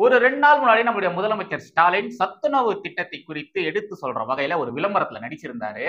ஒரு 2 நாள் முன்னாடி நம்முடைய முதலமைச்சர் ஸ்டாலின் சத்துணவு திட்டத்தை குறித்து எடுத்து சொல்ற வகையில ஒரு விளம்பரத்துல நடிச்சிருந்தாரு.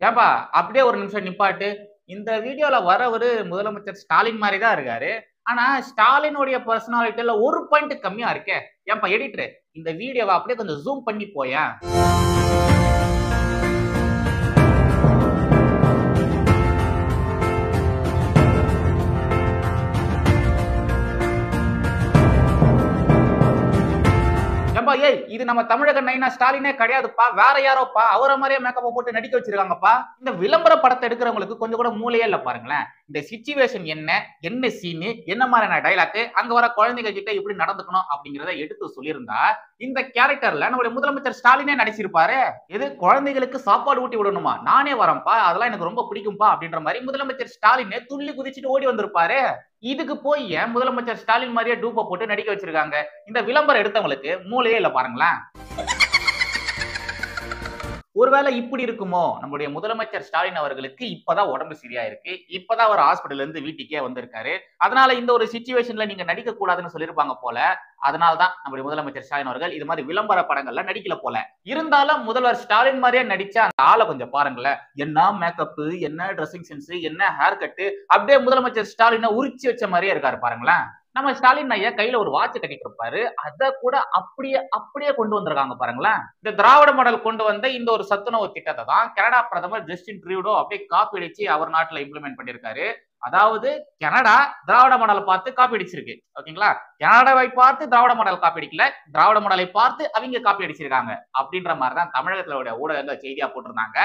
ஏப்பா அப்படியே ஒரு நிமிஷம் நிப்பாட்டு. இந்த வீடியோல வரவரு முதலமைச்சர் ஸ்டாலின் மாதிரி தான் இருக்காரு. ஆனா ஸ்டாலினுடைய பர்சனாலிட்டில ஒரு பாயிண்ட் கம்மியா இருக்கே. ஏன்பா எடிட்டர் இந்த வீடியோவை அப்படியே கொஞ்சம் ஜூம் பண்ணி போயேன். இது நம்ம தமிழக நைனா ஸ்டாலினே கிடையாதுப்பா, வேற யாரோப்பா, அவரை மாதிரியே மேக்கப் போட்டு நடிக்க வச்சிருக்காங்கப்பா. இந்த விளம்பர படத்தை எடுக்கிறவங்களுக்கு கொஞ்சம் கூட மூளையே இல்ல பாருங்களேன். இந்த சிச்சுவேஷன் என்ன சீனு, என்ன மாதிரியான டைலாக், அங்க வர குழந்தைங்க கிட்ட எப்படி நடந்துக்கணும் அப்படிங்கறத எடுத்து சொல்லியிருந்தா இந்த கேரக்டர்ல நம்மளுடைய முதலமைச்சர் ஸ்டாலினே நடிச்சிருப்பாரு. இது குழந்தைகளுக்கு சாப்பாடு ஊட்டி விடணுமா, நானே வரேன்ப்பா, அதெல்லாம் எனக்கு ரொம்ப பிடிக்கும்பா அப்படின்ற மாதிரி முதலமைச்சர் ஸ்டாலினே துள்ளி குதிச்சுட்டு ஓடி வந்திருப்பாரு. இதுக்கு போய் ஏன் முதலமைச்சர் ஸ்டாலின் மாதிரியே டூப்பை போட்டு நடிக்க வச்சிருக்காங்க. இந்த விளம்பரம் எடுத்தவங்களுக்கு மூளையே இல்ல பாருங்களேன். ஒருவேளை இப்படி இருக்குமோ, நம்முடைய முதலமைச்சர் ஸ்டாலின் அவர்களுக்கு இப்பதான் உடம்பு சரியா இருக்கு, இப்பதான் அவர் ஹாஸ்பிடல்ல இருந்து வீட்டுக்கே வந்திருக்காரு, அதனால இந்த ஒரு சிச்சுவேஷன்ல நீங்க நடிக்க கூடாதுன்னு சொல்லிருப்பாங்க போல. அதனாலதான் நம்முடைய முதலமைச்சர் ஸ்டாலின் அவர்கள் இது மாதிரி விளம்பர படங்கள்ல நடிக்கல போல. இருந்தாலும் முதல்வர் ஸ்டாலின் மாதிரியே நடிச்சா அந்த ஆளை கொஞ்சம் பாருங்களேன். என்ன மேக்கப், என்ன ட்ரெஸ்ஸிங் சென்ஸ், என்ன ஹேர் கட்டு, அப்படியே முதலமைச்சர் ஸ்டாலினை உரிச்சு வச்ச மாதிரியே இருக்காரு பாருங்களேன். நம்ம ஸ்டாலின் ஐயா கையில ஒரு வாட்ச் கட்டிட்டு இருப்பாரு, அத கூட அப்படியே கொண்டு வந்திருக்காங்க பாருங்களேன். இந்த திராவிட மாடல் கொண்டு வந்த இந்த ஒரு சத்துணவு திட்டத்தை தான் கனடா பிரதமர் ஜஸ்டின் ட்ரூடோ அப்படியே காப்பி அடிச்சு அவர் நாட்டுல இம்ப்ளிமெண்ட் பண்ணிருக்காரு. அதாவது கனடா திராவிட மாடலை பார்த்து காப்பி அடிச்சிருக்கு, ஓகேங்களா? கனடாவை பார்த்து திராவிட மாடல் காப்பி அடிக்கல, திராவிட மாடலை பார்த்து அவங்க காப்பி அடிச்சிருக்காங்க அப்படின்ற மாதிரிதான் தமிழகத்தினுடைய ஊடகங்கள் செய்தியா போட்டிருந்தாங்க.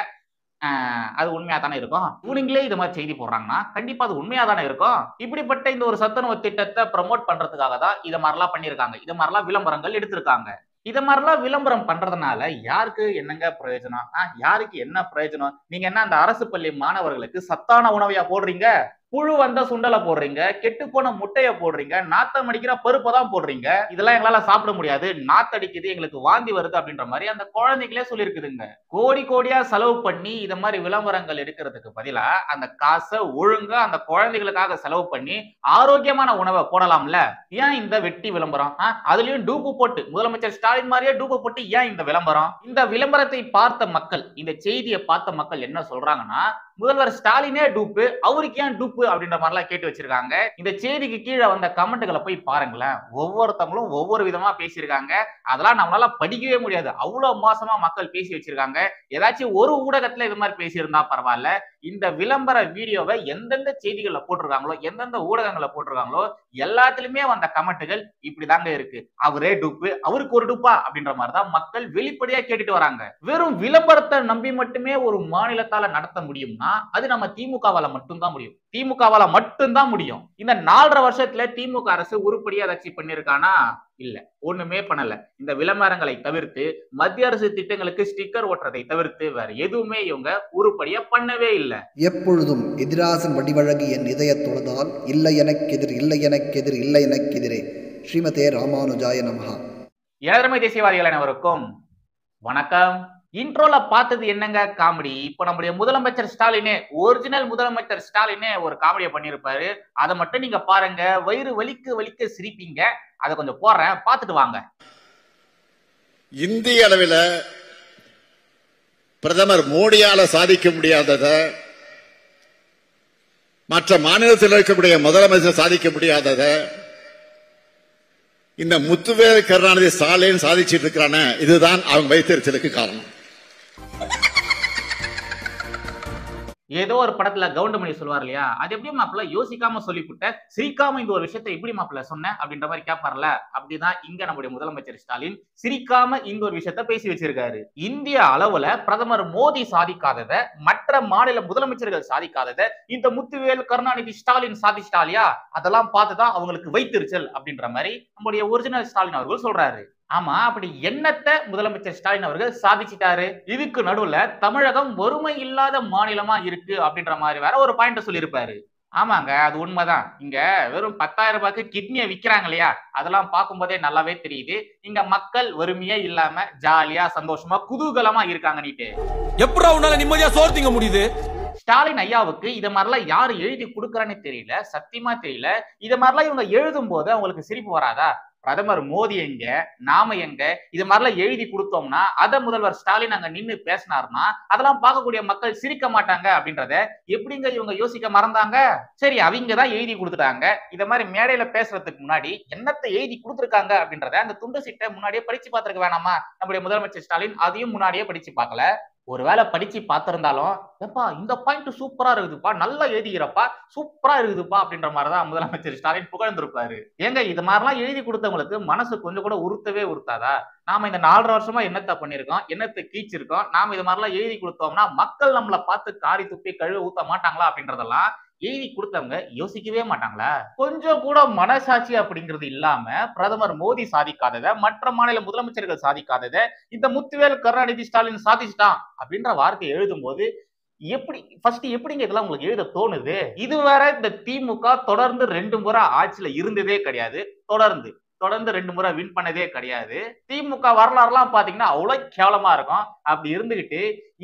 அது உண்மையா தானே இருக்கும். இவங்களே இது மாதிரி செய்தி போடுறாங்கன்னா கண்டிப்பா அது உண்மையா தானே இருக்கும். இப்படிப்பட்ட இந்த ஒரு சத்துணவு திட்டத்தை ப்ரமோட் பண்றதுக்காக தான் இதை மாதிரிலாம் பண்ணிருக்காங்க, இதை மாதிரிலாம் விளம்பரங்கள் எடுத்திருக்காங்க. இத மாதிரிலாம் விளம்பரம் பண்றதுனால யாருக்கு என்னங்க பிரயோஜனம்? யாருக்கு என்ன பிரயோஜனம்? நீங்க என்ன அந்த அரசு பள்ளி மாணவர்களுக்கு சத்தான உணவையா போடுறீங்க? புழு வந்த சுண்டலை போடுறீங்க, கெட்டு போன முட்டைய போடுறீங்க, நாத்தம் அடிக்கிற பருப்பை தான் போடுறீங்க. இதெல்லாம் எங்களால சாப்பிட முடியாது, நாத்தடிக்குது, எங்களுக்கு வாந்தி வருது அப்படின்ற மாதிரி அந்த குழந்தைகளே சொல்லியிருக்குதுங்க. கோடி கோடியா செலவு பண்ணி இத மாதிரி விளம்பரங்கள் எடுக்கிறதுக்கு பதிலா அந்த காசை ஒழுங்கா அந்த குழந்தைகளுக்காக செலவு பண்ணி ஆரோக்கியமான உணவை போடலாம்ல. ஏன் இந்த வெட்டி விளம்பரம்? அதுலயும் டூப்பு போட்டு முதலமைச்சர் ஸ்டாலின் மாதிரியே டூப்பு போட்டு ஏன் இந்த விளம்பரம்? இந்த விளம்பரத்தை பார்த்த மக்கள், இந்த செய்தியை பார்த்த மக்கள் என்ன சொல்றாங்கன்னா, முதல்வர் ஸ்டாலினே டூப்பு, அவருக்கு ஏன் டூப்பு அப்படின்ற மாதிரி எல்லாம் கேட்டு வச்சிருக்காங்க. இந்த செய்திக்கு கீழே வந்த கமெண்ட்களை போய் பாருங்களேன். ஒவ்வொருத்தவங்களும் ஒவ்வொரு விதமா பேசியிருக்காங்க. அதெல்லாம் நம்மளால படிக்கவே முடியாது, அவ்வளவு மோசமா மக்கள் பேசி வச்சிருக்காங்க. ஏதாச்சும் ஒரு ஊடகத்துல இது மாதிரி பேசியிருந்தா பரவாயில்ல. இந்த விளம்பர வீடியோவை எந்தெந்த செய்திகள்ல போட்டிருக்காங்களோ, எந்தெந்த ஊடகங்களை போட்டிருக்காங்களோ எல்லாத்திலுமே வந்த கமெண்ட்டுகள் இப்படிதாங்க இருக்கு. அவரே டூப்பு, அவருக்கு ஒரு டூப்பா அப்படின்ற மாதிரிதான் மக்கள் வெளிப்படையா கேட்டுட்டு வராங்க. வெறும் விளம்பரத்தை நம்பி மட்டுமே ஒரு மாநிலத்தால நடத்த முடியும்னா அது நம்ம திமுகவால மட்டும்தான் முடியும், திமுகவால மட்டும்தான் முடியும். இந்த 4.5 வருஷத்துல திமுக அரசு உருப்படியா ஏதாச்சும் பண்ணிருக்கானா? இல்ல, ஒண்ணுமே பண்ணல. இந்த விளம்பரங்களை தவிர்த்து மத்திய அரசு திட்டங்களுக்கு ஸ்டிக்கர் ஓட்டுறதை தவிர்த்து வேற எதுவுமே இவங்க உருப்படியா பண்ணவே இல்லை. எப்பொழுதும் எதிராசன் வடிவழகு என் இதய தொழுதால் இல்லை எனக்கெதிர், இல்லை எனக்கெதிர், இல்லை எனக்கெதிரே. ஸ்ரீமதே ராமானுஜாய நமஹா. ஏழமை தேசியவாதிகள் அனைவருக்கும் வணக்கம். இன்ட்ரோல பார்த்தது என்னங்க காமெடி? இப்போ நம்முடைய முதலமைச்சர் ஸ்டாலினே, ஒரிஜினல் முதலமைச்சர் ஸ்டாலினே ஒரு காமெடியை பண்ணியிருப்பாரு. அதை மட்டும் நீங்க பாருங்க, வயிறு வலிக்க சிரிப்பீங்க. அதை கொஞ்சம் போடுறேன், பார்த்துட்டு வாங்க. இந்திய அளவில் பிரதமர் மோடியால சாதிக்க முடியாதத மற்ற மாநிலத்தில் இருக்கக்கூடிய முதலமைச்சர் சாதிக்க முடியாதத இந்த முத்துவேல் கருணாநிதி ஸ்டாலின் சாதிச்சிட்டு இருக்கிறான, இதுதான் அவங்க வைத்தறிச்சலுக்கு காரணம். ஏதோ ஒரு படத்துல கவுண்டமணி சொல்லுவார் இல்லையா, அது எப்படி மாப்பிள்ள யோசிக்காம சொல்லிவிட்ட, சிரிக்காம இந்த ஒரு விஷயத்தை எப்படி மாப்பிள்ள சொன்ன அப்படின்ற மாதிரி கேட்பார்ல, அப்படிதான் இங்க நம்முடைய முதலமைச்சர் ஸ்டாலின் சிரிக்காம இந்த ஒரு விஷயத்த பேசி வச்சிருக்காரு. இந்திய அளவுல பிரதமர் மோடி சாதிக்காதத, மற்ற மாநில முதலமைச்சர்கள் சாதிக்காதத இந்த முத்துவேல் கருணாநிதி ஸ்டாலின் சாதிச்சிட்டாலியா, அதெல்லாம் பார்த்துதான் அவங்களுக்கு வைத்திருச்சல் அப்படின்ற மாதிரி நம்முடைய ஒரிஜினல் ஸ்டாலின் அவர்கள் சொல்றாரு. ஆமா, அப்படி என்னத்தை முதலமைச்சர் ஸ்டாலின் அவர்கள் சாதிச்சிட்டாரு? இதுக்கு நடுவுல தமிழகம் வறுமை இல்லாத மாநிலமா இருக்கு அப்படின்ற மாதிரி வேற ஒரு பாயிண்ட் சொல்லியிருப்பாரு. ஆமாங்க, அது உண்மைதான். இங்க வெறும் 10,000 ரூபாய்க்கு கிட்னியை விக்கிறாங்க இல்லையா, அதெல்லாம் பார்க்கும்போதே நல்லாவே தெரியுது இங்க மக்கள் வறுமையே இல்லாம ஜாலியா சந்தோஷமா குதூகலமா இருக்காங்கன்னுட்டு. எப்படா உன்னால நிம்மதியா சோறு திங்க முடியுது? ஸ்டாலின் ஐயாவுக்கு இத மாதிரிலாம் யாரு எழுதி கொடுக்கறான்னு தெரியல, சத்தியமா தெரியல. இத மாதிரிலாம் இவங்க எழுதும் போது அவங்களுக்கு சிரிப்பு வராதா? பிரதமர் மோடி எங்க, நாம எங்க, இது மாதிரிலாம் எழுதி கொடுத்தோம்னா அத முதல்வர் ஸ்டாலின் அங்க நின்னு பேசினார்னா அதெல்லாம் பார்க்கக்கூடிய மக்கள் சிரிக்க மாட்டாங்க அப்படின்றத எப்படிங்க இவங்க யோசிக்க மறந்தாங்க? சரி, அவங்க தான் எழுதி கொடுத்துட்டாங்க. இத மாதிரி மேடையில பேசுறதுக்கு முன்னாடி என்னத்தை எழுதி கொடுத்துருக்காங்க அப்படின்றத அந்த துண்டு சீட்டை முன்னாடியே படிச்சு பார்த்திருக்க வேணாமா நம்முடைய முதலமைச்சர் ஸ்டாலின்? அதையும் முன்னாடியே படிச்சு பார்க்கல. ஒருவேளை படிச்சு பார்த்திருந்தாலும், ஏப்பா இந்த பாயிண்ட் சூப்பரா இருக்குதுப்பா, நல்லா எழுதிக்கிறப்பா, சூப்பரா இருக்குதுப்பா அப்படின்ற மாதிரிதான் முதலமைச்சர் ஸ்டாலின் புகழ்ந்திருப்பாரு. ஏங்க இது மாதிரிலாம் எழுதி கொடுத்தவங்களுக்கு மனசு கொஞ்சம் கூட உறுத்தவே உறுத்தாதா? நாம இந்த 4.5 வருஷமா என்னத்த பண்ணிருக்கோம், என்னத்தை கீச்சிருக்கோம், நாம இது மாதிரிலாம் எழுதி கொடுத்தோம்னா மக்கள் நம்மளை பார்த்து காரி துப்பி கழுவ ஊத்த மாட்டாங்களா அப்படின்றதெல்லாம் எழுதி கொடுத்தவங்க யோசிக்கவே மாட்டாங்களா? கொஞ்சம் கூட மனசாட்சி அப்படிங்கிறது இல்லாம பிரதமர் மோடி சாதிக்காதத, மற்ற மாநில முதலமைச்சர்கள் சாதிக்காதத இந்த முத்துவேல் கருணாநிதி ஸ்டாலின் சாதிச்சுட்டான் அப்படின்ற வார்த்தை எழுதும் போது எப்படிங்க இதெல்லாம் உங்களுக்கு எழுத தோணுது? இதுவரை இந்த திமுக தொடர்ந்து 2 முறை ஆட்சியில இருந்ததே கிடையாது. தொடர்ந்து 2 முறை வின் பண்ணதே கிடையாது. திமுக வரலாறுலாம் பாத்தீங்கன்னா அவ்வளவு கேவலமா இருக்கும். அப்படி இருந்துகிட்டு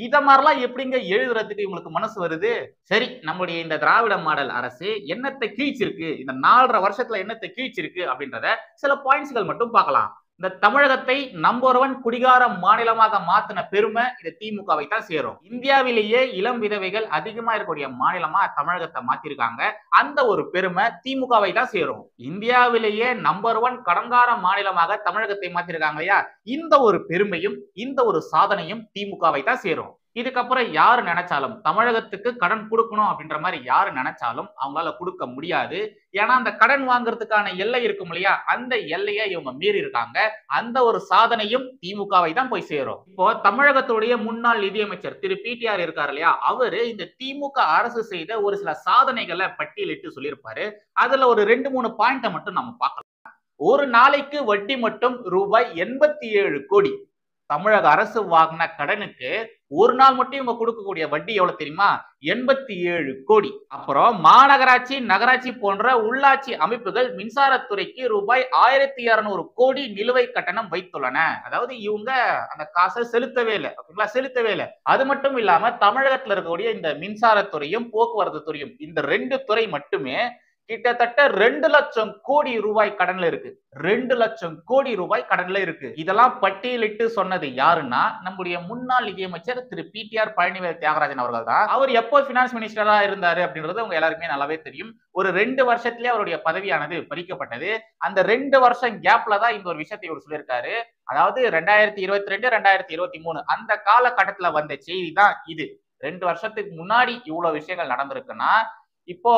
இத மாதிரிலாம் எப்படிங்க எழுதுறதுக்கு இவங்களுக்கு மனசு வருது? சரி, நம்முடைய இந்த திராவிட மாடல் அரசு என்னத்தை கீழ்ச்சிருக்கு, இந்த 4.5 வருஷத்துல என்னத்தை கீழ்ச்சிருக்கு அப்படின்றத சில பாயிண்ட்ஸ்கள் மட்டும் பார்க்கலாம். இந்த தமிழகத்தை நம்பர் 1 குடிகார மாநிலமாக மாத்தின பெருமை இந்த திமுகவை தான் சேரும். இந்தியாவிலேயே இளம் விதவைகள் அதிகமா இருக்கக்கூடிய மாநிலமா தமிழகத்தை மாத்திருக்காங்க. அந்த ஒரு பெருமை திமுகவை தான் சேரும். இந்தியாவிலேயே நம்பர் 1 கடன்கார மாநிலமாக தமிழகத்தை மாத்திருக்காங்க இல்லையா, இந்த ஒரு பெருமையும் இந்த ஒரு சாதனையும் திமுகவை தான் சேரும். இதுக்கப்புறம் யாரு நினைச்சாலும் தமிழகத்துக்கு கடன் கொடுக்கணும் அப்படின்ற மாதிரி யாரு நினைச்சாலும் அவங்களால கொடுக்க முடியாது. ஏன்னா அந்த கடன் வாங்குறதுக்கான எல்லை இருக்கும் இல்லையா, அந்த எல்லையை இவங்க மீறி இருக்காங்க. அந்த ஒரு சாதனையும் திமுகவை தான் போய் சேரும். இப்போ தமிழகத்துடைய முன்னாள் நிதியமைச்சர் திரு பிடிஆர் இருக்காரு இல்லையா, அவரு இந்த திமுக அரசு செய்த ஒரு சில சாதனைகளை பட்டியலிட்டு சொல்லியிருப்பாரு. அதுல ஒரு 2-3 பாயிண்ட மட்டும் நம்ம பார்க்கலாம். ஒரு நாளைக்கு வட்டி மட்டும் ரூபாய் 87 கோடி. தமிழக அரசு வாங்கின கடனுக்கு ஒரு நாள் மட்டும் இவங்க கொடுக்கக்கூடிய வட்டி எவ்வளவு தெரியுமா? 87 கோடி. அப்புறம் மாநகராட்சி, நகராட்சி போன்ற உள்ளாட்சி அமைப்புகள் மின்சாரத்துறைக்கு ரூபாய் 1200 கோடி நிலுவை கட்டணம் வைத்துள்ளன. அதாவது இவங்க அந்த காசை செலுத்தவே இல்லை. ஓகேங்களா? செலுத்தவே இல்லை. அது மட்டும் இல்லாம தமிழகத்துல இருக்கக்கூடிய இந்த மின்சாரத்துறையும் போக்குவரத்து துறையும், இந்த 2 துறை மட்டுமே கிட்டத்தட்ட 2 லட்சம் கோடி ரூபாய் கடன்ல இருக்கு. 2 லட்சம் கோடி ரூபாய் கடன்ல இருக்கு. இதெல்லாம் பட்டியலிட்டு சொன்னது யாருன்னா நம்முடைய முன்னாள் நிதியமைச்சர் திரு பிடிஆர் பழனிவேல் தியாகராஜன் அவர்கள் தான். அவர் எப்போ பினான்ஸ் மினிஸ்டரா இருந்தாரு அப்படின்றது உங்க எல்லாருக்குமே நல்லாவே தெரியும். ஒரு 2 வருஷத்திலேயே அவருடைய பதவியானது பறிக்கப்பட்டது. அந்த 2 வருஷம் கேப்ல தான் இந்த ஒரு விஷயத்தை இவர் சொல்லியிருக்காரு. அதாவது 2022 2023 அந்த காலகட்டத்துல வந்த செய்தி தான் இது. 2 வருஷத்துக்கு முன்னாடி இவ்வளவு விஷயங்கள் நடந்திருக்குன்னா இப்போ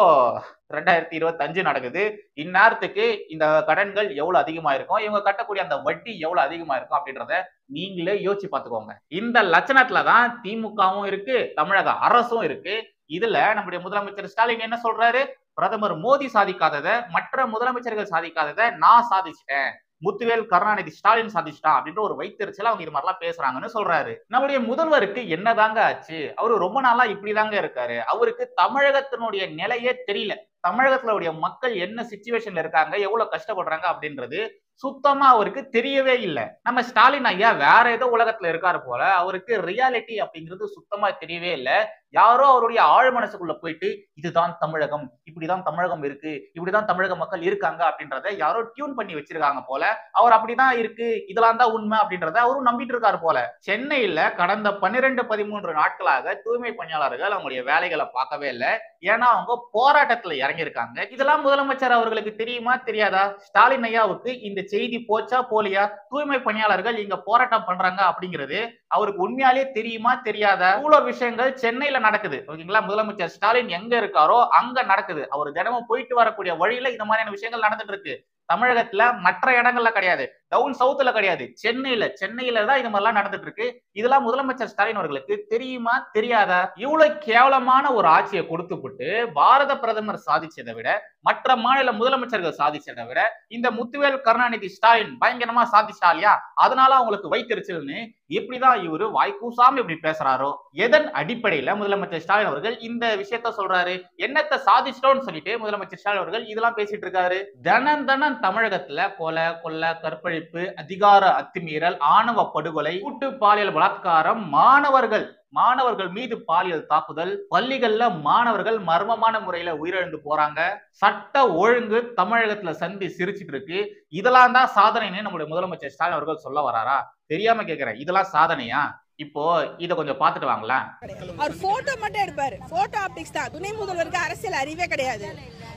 2025 நடக்குது. இந்நேரத்துக்கு இந்த கடன்கள் எவ்வளவு அதிகமா இருக்கும், இவங்க கட்டக்கூடிய அந்த வட்டி எவ்வளவு அதிகமா இருக்கும் அப்படின்றத நீங்களே யோசிச்சு பார்த்துக்கோங்க. இந்த லட்சணத்துலதான் திமுகவும் இருக்கு, தமிழக அரசும் இருக்கு. இதுல நம்முடைய முதலமைச்சர் ஸ்டாலின் என்ன சொல்றாரு? பிரதமர் மோடி சாதிக்காதத, மற்ற முதலமைச்சர்கள் சாதிக்காதத நான் சாதிச்சிட்டேன், முத்துவேல் கருணாநிதி ஸ்டாலின் சாதிச்சிட்டான் அப்படின்ற ஒரு வைத்தறிச்சல அவங்க இது மாதிரிலாம் பேசுறாங்கன்னு சொல்றாரு. நம்முடைய முதல்வருக்கு என்னதாங்க ஆச்சு? அவரு ரொம்ப நாளா இப்படிதாங்க இருக்காரு. அவருக்கு தமிழகத்தினுடைய நிலையே தெரியல. தமிழகத்துல மக்கள் என்ன சிச்சுவேஷன்ல இருக்காங்க, எவ்வளவு கஷ்டப்படுறாங்க அப்படின்றது சுத்தமா அவருக்கு தெரியவே இல்லை. நம்ம ஸ்டாலின் ஐயா வேற ஏதோ உலகத்துல இருக்காரு போல. அவருக்கு ரியாலிட்டி அப்படிங்கிறது சுத்தமா தெரியவே இல்லை. யாரோ அவருடைய ஆழ் மனசுக்குள்ள போயிட்டு இதுதான் தமிழகம், இப்படிதான் தமிழகம் இருக்கு, இப்படிதான் தமிழக மக்கள் இருக்காங்க அப்படின்றத யாரோ டியூன் பண்ணி வச்சிருக்காங்க போல. அவர் அப்படிதான் இருக்கு, இதெல்லாம் தான் உண்மை அப்படின்றத அவரும் நம்பிட்டு இருக்காரு போல. சென்னையில கடந்த 12-13 நாட்களாக தூய்மை பணியாளர்கள் அவங்களுடைய வேலைகளை பார்க்கவே இல்லை. ஏன்னா அவங்க போராட்டத்துல இறங்கியிருக்காங்க. இதெல்லாம் முதலமைச்சர் அவர்களுக்கு தெரியுமா தெரியாதா? ஸ்டாலின் ஐயாவுக்கு இந்த செய்தி போச்சா போலியா? தூய்மை பணியாளர்கள் இங்க போராட்டம் பண்றாங்க அப்படிங்கிறது அவருக்கு உண்மையாலே தெரியுமா தெரியாதா? இவ்வளவு விஷயங்கள் சென்னையில நடக்குது. ஓகேங்களா? முதலமைச்சர் ஸ்டாலின் எங்க இருக்காரோ அங்க நடக்குது. அவர் தினமும் போயிட்டு வரக்கூடிய வழியில இந்த மாதிரியான விஷயங்கள் நடந்துட்டு இருக்கு. தமிழகத்துல மற்ற இடங்கள்ல கிடையாது. டவுன் சவுத்துல கிடையாது, சென்னையில தான் இது மாதிரிலாம் நடந்துட்டு இருக்கு. இதெல்லாம் முதலமைச்சர் ஸ்டாலின் அவர்களுக்கு தெரியுமா தெரியாதா? இவ்வளவு கேவலமான ஒரு ஆட்சியை கொடுத்துவிட்டு பாரத பிரதமர் சாதிச்சதை விட, மற்ற மாநில முதலமைச்சர்கள் சாதிச்சதை விட இந்த முத்துவேல் கருணாநிதி ஸ்டாலின் பயங்கரமா சாதிச்சா இல்லையா, அதனால அவங்களுக்கு வைத்தறிச்சல்னு எப்படிதான் இவரு வாய்க்கூசாம இப்படி பேசுறாரோ, எதன் அடிப்படையில முதலமைச்சர் ஸ்டாலின் அவர்கள் இந்த விஷயத்த சொல்றாரு? என்னத்தை சாதிச்சிட்டோம்னு சொல்லிட்டு முதலமைச்சர் ஸ்டாலின் அவர்கள் இதெல்லாம் பேசிட்டு இருக்காரு. தினம் தமிழகத்துல கொலை, கொள்ளை, கற்பழிப்பு, அதிகார அத்துமீறல், ஆணவ படுகொலை, கூட்டு பாலியல் பலாத்காரம், மாணவர்கள் மீது பாலியல் தாக்குதல், பள்ளிகள்ல மாணவர்கள் மர்மமான முறையில உயிரிழந்து போறாங்க, சட்ட ஒழுங்கு தமிழகத்துல சந்தி சிரிச்சிட்டு இருக்கு. இதெல்லாம் தான் சாதனைன்னு நம்முடைய முதலமைச்சர் ஸ்டாலின் அவர்கள் சொல்ல வராரா? தெரியாம கேக்குறேன், இதெல்லாம் சாதனையா? இப்போ இத கொஞ்சம் பாத்துட்டு வாங்களேன். அவர் போட்டோ மட்டும் எடுப்பாரு, போட்டோ ஆப்டிக்ஸ் தான். துணை முதல்வருக்கு அரசியல் அறிவே கிடையாது.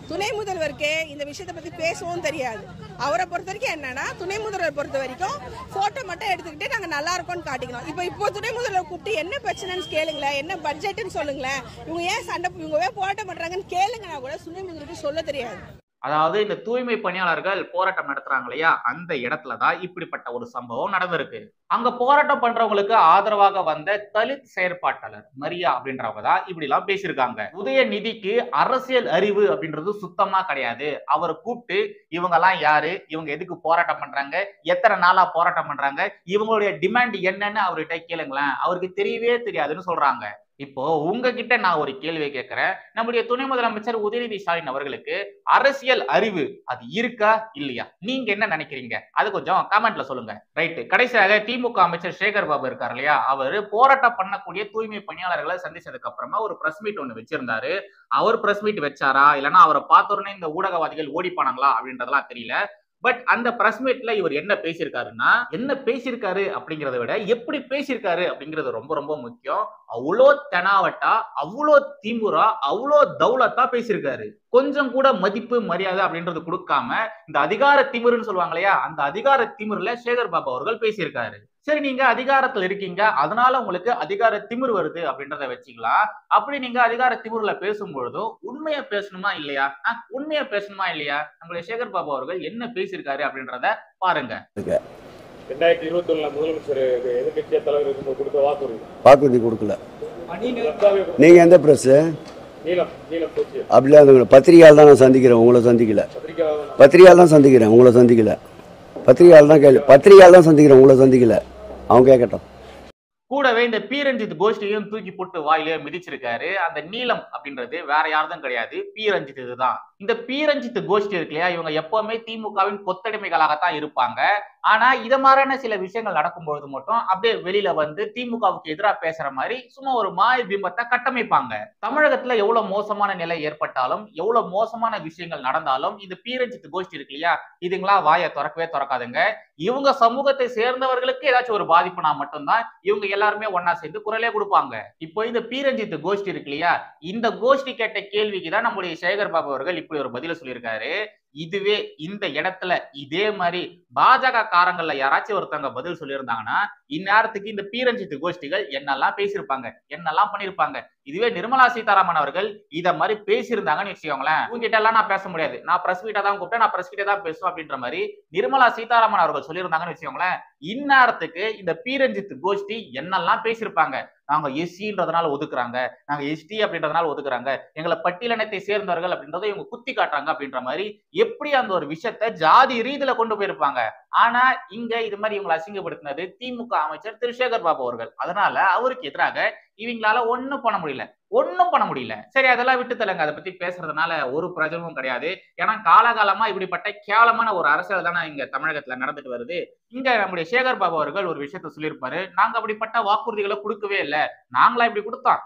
துணை முதல்வருக்கு இந்த விஷயத்தை பத்தி பேசவும் தெரியாது. அவரை பொறுத்த வரைக்கும் என்னன்னா, துணை முதல்வர் பொறுத்த வரைக்கும் போட்டோ மட்டும் எடுத்துக்கிட்டு நாங்க நல்லா இருக்கோம்னு காட்டிக்கணும். இப்போ துணை முதல்வர் கூப்பிட்டு என்ன பிரச்சனைன்னு கேளுங்களேன், என்ன பட்ஜெட்னு சொல்லுங்களேன், இவங்க ஏன் சண்டை, இவங்க ஏன் போராட்டம் பண்றாங்கன்னு கேளுங்கன்னா கூட துணை முதல்வருக்கு சொல்ல தெரியாது. அதாவது இந்த தூய்மை பணியாளர்கள் போராட்டம் நடத்துறாங்க இல்லையா, அந்த இடத்துலதான் இப்படிப்பட்ட ஒரு சம்பவம் நடந்திருக்கு. அங்க போராட்டம் பண்றவங்களுக்கு ஆதரவாக வந்த தலித் செயற்பாட்டாளர் மரியா அப்படின்றவங்க தான் இப்படி எல்லாம் பேசியிருக்காங்க. உதயநிதிக்கு அரசியல் அறிவு அப்படின்றது சுத்தமா கிடையாது. அவரை கூப்பிட்டு இவங்க எல்லாம் யாரு, இவங்க எதுக்கு போராட்டம் பண்றாங்க, எத்தனை நாளா போராட்டம் பண்றாங்க, இவங்களுடைய டிமாண்ட் என்னன்னு அவர்கிட்ட கேளுங்களேன், அவருக்கு தெரியவே தெரியாதுன்னு சொல்றாங்க. இப்போ உங்ககிட்ட நான் ஒரு கேள்வி கேட்கிறேன், நம்முடைய துணை முதலமைச்சர் உதயநிதி ஸ்டாலின் அவர்களுக்கு அரசியல் அறிவு அது இருக்கா இல்லையா? நீங்க என்ன நினைக்கிறீங்க? அது கொஞ்சம் கமெண்ட்ல சொல்லுங்க. ரைட். கடைசியாக திமுக அமைச்சர் சேகர் பாபு இருக்காரு இல்லையா, அவரு போராட்டம் பண்ணக்கூடிய தூய்மை பணியாளர்களை சந்திச்சதுக்கு அப்புறமா ஒரு பிரஸ் மீட் ஒண்ணு வச்சிருந்தாரு. அவர் பிரஸ் மீட் வச்சாரா, இல்லைன்னா அவரை பார்த்த உடனே இந்த ஊடகவாதிகள் ஓடி போனாங்களா அப்படின்றதெல்லாம் தெரியல. பட் அந்த பிரஸ் மீட்ல இவர் என்ன பேசியிருக்காருன்னா, என்ன பேசியிருக்காரு அப்படிங்கறத விட எப்படி பேசியிருக்காரு அப்படிங்கிறது ரொம்ப ரொம்ப முக்கியம். அவ்வளோ தெனாவட்டா, அவ்வளோ திமுறா, அவ்வளோ தௌலத்தா பேசியிருக்காரு. கொஞ்சம் கூட மதிப்பு மரியாதை அப்படின்றது கொடுக்காம இந்த அதிகார திமிருன்னு சொல்லுவாங்க இல்லையா, அந்த அதிகார திமிர்ல சேகர் பாபு அவர்கள் பேசியிருக்காரு. சரி, நீங்க அதிகாரத்துல இருக்கீங்க, அதனால உங்களுக்கு அதிகார திமிர் வருது அப்படின்றத வச்சுக்கலாம். அப்படி நீங்க அதிகார திமிர்ல பேசும்பொழுதும் உண்மையா பேசணுமா இல்லையா? உண்மையா பேசணுமா இல்லையா? நம்மளுடைய சேகர் பாபு அவர்கள் என்ன பேசியிருக்காரு அப்படின்றத பாருங்க. 2021 முதலமைச்சர் எதிர்கட்சிய தலைவர் கொடுத்த வாக்குறுதி கொடுக்கல. நீங்க எந்த பிரஸ் அப்படிலாம் பத்திரிகையால் தான் நான் சந்திக்கிறேன், உங்களை சந்திக்கல. பத்திரிகையால் தான் சந்திக்கிறேன், உங்களை சந்திக்கல. பத்திரிகையால் தான் பத்திரிகையால் தான் சந்திக்கிறேன், உங்களை சந்திக்கல. அவங்க கேட்கட்டும். கூடவே இந்த பி ரஞ்சித் கோஷ்டியும் தூக்கி போட்டு வாயிலே மிதிச்சிருக்காரு. அந்த நீலம் அப்படின்றது வேற யாரும் கிடையாது, பி ரஞ்சித் இதுதான். இந்த பி ரஞ்சித் கோஷ்டி இருக்கு இல்லையா, இவங்க எப்பவுமே திமுகவின் கொத்தடிமைகளாகத்தான் இருப்பாங்க. ஆனா இத மாதிரியான சில விஷயங்கள் நடக்கும்பொழுது மட்டும் அப்படியே வெளியில வந்து திமுகவுக்கு எதிராக பேசுற மாதிரி சும்மா ஒரு மாய பிம்பத்தை கட்டமைப்பாங்க. தமிழகத்துல எவ்வளவு மோசமான நிலை ஏற்பட்டாலும், எவ்வளவு மோசமான விஷயங்கள் நடந்தாலும் இந்த பி ரஞ்சித் கோஷ்டி இருக்கு இல்லையா, இதுங்களா வாயை திறக்கவே திறக்காதுங்க. இவங்க சமூகத்தை சேர்ந்தவர்களுக்கு ஏதாச்சும் ஒரு பாதிப்புனா மட்டும்தான் இவங்க எல்லாருமே ஒன்னா சேர்ந்து குரலே கொடுப்பாங்க. இப்போ இந்த பி ரஞ்சித் கோஷ்டி இருக்கு இல்லையா, இந்த கோஷ்டி கேட்ட கேள்விக்கு தான் நம்முடைய சேகர் பாபு அவர்கள் இப்படி ஒரு பதில சொல்லியிருக்காரு. இதுவே இந்த இடத்துல இதே மாதிரி பாஜக காரங்கள்ல யாராச்சும் ஒருத்தவங்க பதில் சொல்லியிருந்தாங்கன்னா இந்நேரத்துக்கு இந்த பி ரஞ்சித் கோஷ்டிகள் என்னெல்லாம் பேசியிருப்பாங்க, என்னெல்லாம் பண்ணிருப்பாங்க. இதுவே நிர்மலா சீதாராமன் அவர்கள் இத மாதிரி பேசியிருந்தாங்கன்னு வச்சுக்கோங்களேன், உங்ககிட்ட எல்லாம் நான் பேச முடியாது, நான் பிரஸ் மீட்டை தான் கூப்பிட்டேன், நான் பிரஸ் மீட்டை தான் பேசுவேன் அப்படின்ற மாதிரி நிர்மலா சீதாராமன் அவர்கள் சொல்லியிருந்தாங்கன்னு வச்சுக்கோங்களேன், இந்நேரத்துக்கு இந்த பி ரஞ்சித் கோஷ்டி என்னெல்லாம் பேசியிருப்பாங்க. நாங்க எஸ்சின்றதுனால ஒதுக்குறாங்க, நாங்க எஸ்டி அப்படின்றதுனால ஒதுக்குறாங்க, எங்களை பட்டியலினத்தை சேர்ந்தவர்கள் அப்படின்றத இவங்க குத்தி காட்டுறாங்க அப்படின்ற மாதிரி எப்படி அந்த ஒரு விஷயத்த ஜாதி ரீதியில கொண்டு போயிருப்பாங்க. ஆனா இங்க இது மாதிரி இவங்களை அசிங்கப்படுத்தினது திமுக அமைச்சர் திரு சேகர் பாபு அவர்கள். அதனால அவருக்கு எதிராக இவங்களால ஒண்ணும் பண்ண முடியல. சரி, அதெல்லாம் விட்டு தள்ளுங்க, அதை பத்தி பேசுறதுனால ஒரு பிரயோஜனமும் கிடையாது. ஏன்னா காலகாலமா இப்படிப்பட்ட கேவலமான ஒரு அரசியல் தானே இங்க தமிழகத்துல நடந்துட்டு வருது. இங்க நம்முடைய சேகர் பாபு அவர்கள் ஒரு விஷயத்த சொல்லியிருப்பாரு, நாங்க அப்படிப்பட்ட வாக்குறுதிகளை கொடுக்கவே இல்லை, நாங்களா இப்படி கொடுத்தோம்,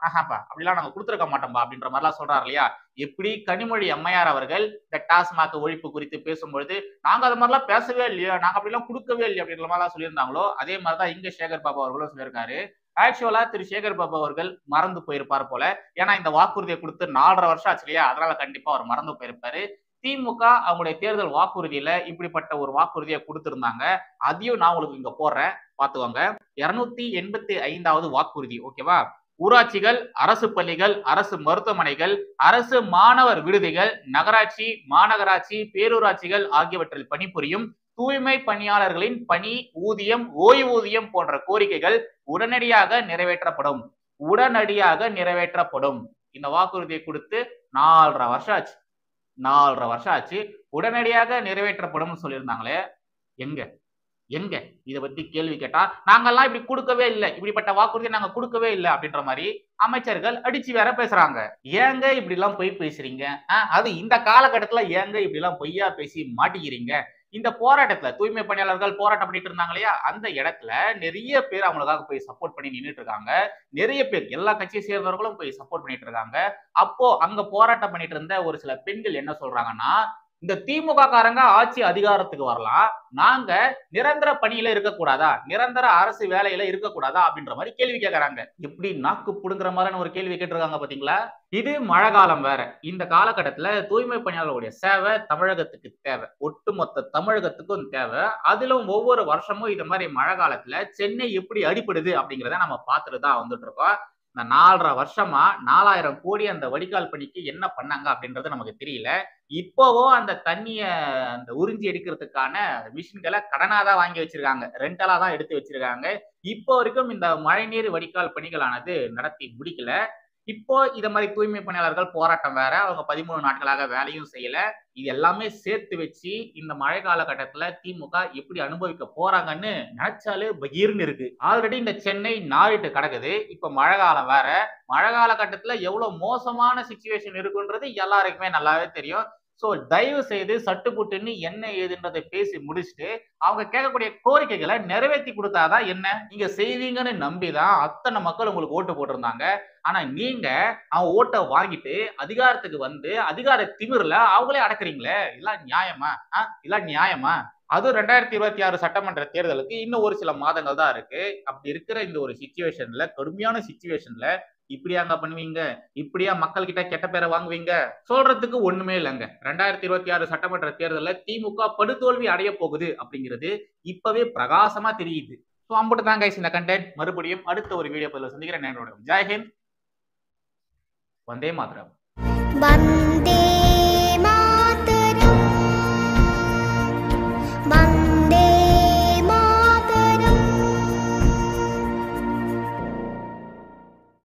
அப்படிலாம் நாங்க கொடுத்துருக்க மாட்டோம்பா அப்படின்ற மாதிரிலாம் சொல்றாரு இல்லையா. எப்படி கனிமொழி அம்மையார் அவர்கள் இந்த டாஸ்மாக் ஒழிப்பு குறித்து பேசும்பொழுது நாங்க அது மாதிரிலாம் பேசவே இல்லையா, நாங்க அப்படிலாம் கொடுக்கவே இல்லையா அப்படின்ற மாதிரிலாம் சொல்லியிருந்தாங்களோ, அதே மாதிரிதான் இங்க சேகர் பாபு அவர்களும் சொல்லியிருக்காரு. ஆக்சுவலா திரு சேகர் பாபு அவர்கள் மறந்து போயிருப்பார் போல. ஏன்னா இந்த வாக்குறுதியை கொடுத்து 4.5 வருஷம் ஆச்சு இல்லையா, அதனால கண்டிப்பா அவர் மறந்து போயிருப்பாரு. திமுக அவங்களுடைய தேர்தல் வாக்குறுதியில இப்படிப்பட்ட ஒரு வாக்குறுதியை கொடுத்திருந்தாங்க. அதையும் நான் உங்களுக்கு இங்க போடுறேன், பாத்துவாங்க. 285வது வாக்குறுதி, ஓகேவா? ஊராட்சிகள், அரசு பள்ளிகள், அரசு மருத்துவமனைகள், அரசு மாணவர் விடுதிகள், நகராட்சி, மாநகராட்சி, பேரூராட்சிகள் ஆகியவற்றில் பணிபுரியும் தூய்மை பணியாளர்களின் பணி ஊதியம், ஓய்வூதியம் போன்ற கோரிக்கைகள் உடனடியாக நிறைவேற்றப்படும். இந்த வாக்குறுதியை கொடுத்து 4.5 வருஷம் ஆச்சு. 4.5 வருஷம் ஆச்சு. உடனடியாக நிறைவேற்றப்படும் சொல்லியிருந்தாங்களே, எங்க இதை பத்தி கேள்வி கேட்டா நாங்கெல்லாம் இப்படி கொடுக்கவே இல்லை, இப்படிப்பட்ட வாக்குறுதி நாங்க கொடுக்கவே இல்லை அப்படின்ற மாதிரி அமைச்சர்கள் அடிச்சு வேற பேசுறாங்க. ஏங்க இப்படி எல்லாம் பொய் பேசுறீங்க? அது இந்த காலகட்டத்துல ஏங்க இப்படி எல்லாம் பொய்யா பேசி மாட்டிக்கிறீங்க? இந்த போராட்டத்துல தூய்மை பணியாளர்கள் போராட்டம் பண்ணிட்டு இருந்தாங்க இல்லையா, அந்த இடத்துல நிறைய பேர் அவங்களுக்காக போய் சப்போர்ட் பண்ணி நின்றுட்டு இருக்காங்க. நிறைய பேர் எல்லா கட்சியை சேர்ந்தவர்களும் போய் சப்போர்ட் பண்ணிட்டு இருக்காங்க. அப்போ அங்க போராட்டம் பண்ணிட்டு இருந்த ஒரு சில பெண்கள் என்ன சொல்றாங்கன்னா, இந்த திமுக காரங்க ஆட்சி அதிகாரத்துக்கு வரலாம், நாங்க நிரந்தர பணியில இருக்கக்கூடாதா, நிரந்தர அரசு வேலையில இருக்கக்கூடாதா அப்படின்ற மாதிரி கேள்வி கேட்கறாங்க. எப்படி நாக்கு புடுங்குற மாதிரியான ஒரு கேள்வி கேட்டிருக்காங்க பாத்தீங்களா? இது மழை காலம் வேற. இந்த காலகட்டத்துல தூய்மை பணியாளர்களுடைய சேவை தமிழகத்துக்கு தேவை, ஒட்டுமொத்த தமிழகத்துக்கும் தேவை. அதிலும் ஒவ்வொரு வருஷமும் இது மாதிரி மழை காலத்துல சென்னை எப்படி அடிபடுது அப்படிங்கிறத நம்ம பார்த்துட்டு தான் வந்துட்டு இருக்கோம். இந்த 4.5 வருஷமா 4000 கோடி அந்த வடிகால் பணிக்கு என்ன பண்ணாங்க அப்படின்றது நமக்கு தெரியல. இப்போவும் அந்த தண்ணிய அந்த உறிஞ்சி எடுக்கிறதுக்கான மிஷின்களை கடனாதான் வாங்கி வச்சிருக்காங்க, ரெண்டலா தான் எடுத்து வச்சிருக்காங்க. இப்போ வரைக்கும் இந்த மழைநீர் வடிகால் பணிகளானது நடத்தி முடிக்கல. இப்போ இத மாதிரி தூய்மை பணியாளர்கள் போராட்டம் வேற, அவங்க 13 நாட்களாக வேலையும் செய்யல. இது எல்லாமே சேர்த்து வச்சு இந்த மழை காலகட்டத்துல திமுக எப்படி அனுபவிக்க போறாங்கன்னு நினைச்சாலே பகீர்னு இருக்கு. ஆல்ரெடி இந்த சென்னை நாறிட்டு கிடக்குது. இப்ப மழை காலம் வேற. மழை காலகட்டத்துல எவ்வளவு மோசமான சிச்சுவேஷன் இருக்குன்றது எல்லாருக்குமே நல்லாவே தெரியும். சோ தயவு செய்து சட்டுப்புட்டுன்னு என்ன ஏதுன்றதை பேசி முடிச்சுட்டு அவங்க கேட்கக்கூடிய கோரிக்கைகளை நிறைவேற்றி கொடுத்தாதான் என்ன, நீங்க செய்வீங்கன்னு நம்பிதான் அத்தனை மக்கள் உங்களுக்கு ஓட்டு போட்டிருந்தாங்க. ஆனா நீங்க அவன் ஓட்டை வாங்கிட்டு அதிகாரத்துக்கு வந்து அதிகார திமிர்ல அவங்களே அடக்குறீங்களே, இதெல்லாம் நியாயமா? அதுவும் 2026 சட்டமன்ற தேர்தலுக்கு இன்னும் ஒரு சில மாதங்கள் தான் இருக்கு. அப்படி இருக்கிற இந்த ஒரு சிச்சுவேஷன்ல, கடுமையான சிச்சுவேஷன்ல இப்படியாங்க பண்ணுவீங்க? இப்படியா மக்கள் கிட்ட கெட்ட பேரை வாங்குவீங்க? சொல்றதுக்கு ஒண்ணுமே இல்லைங்க. 2026 சட்டமன்ற தேர்தல்ல திமுக படுதோல்வி அடைய போகுது அப்படிங்கிறது இப்பவே பிரகாசமா தெரியுது. ஸோ அம்பட்டு தான் கைஸ் இந்த கண்டென்ட். மறுபடியும் அடுத்த ஒரு வீடியோ பதில சந்திக்கிறேன். ஜெய் ஹிந்த், வந்தே மாதரம்.